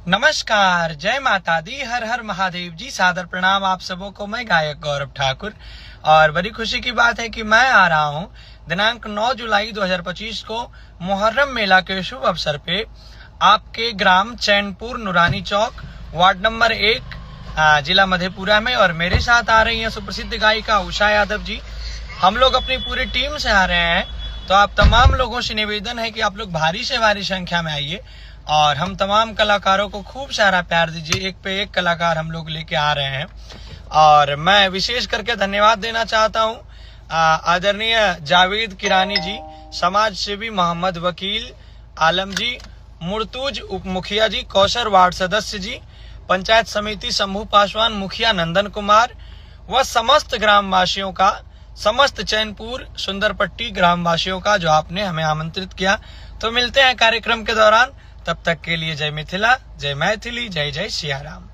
नमस्कार, जय माता दी, हर हर महादेव जी। सादर प्रणाम आप सबों को। मैं गायक गौरव ठाकुर और बड़ी खुशी की बात है कि मैं आ रहा हूं दिनांक 9 जुलाई 2025 को मुहर्रम मेला के शुभ अवसर पे आपके ग्राम चैनपुर नूरानी चौक वार्ड नंबर 1 जिला मधेपुरा में। और मेरे साथ आ रही हैं सुप्रसिद्ध गायिका उषा यादव जी। हम लोग अपनी पूरी टीम से आ रहे हैं, तो आप तमाम लोगों से निवेदन है कि आप लोग भारी से भारी संख्या में आइए और हम तमाम कलाकारों को खूब सारा प्यार दीजिए। एक पे एक कलाकार हम लोग लेके आ रहे हैं। और मैं विशेष करके धन्यवाद देना चाहता हूँ आदरणीय जावेद किरानी जी, समाज सेवी मोहम्मद वकील आलम जी, मुर्तूज उप मुखिया जी, कौशर वार्ड सदस्य जी, पंचायत समिति शंभू पासवान, मुखिया नंदन कुमार व समस्त ग्रामवासियों का, समस्त चैनपुर सुंदरपट्टी ग्रामवासियों का जो आपने हमें आमंत्रित किया। तो मिलते हैं कार्यक्रम के दौरान। तब तक के लिए जय मिथिला, जय मैथिली, जय जय सिया राम।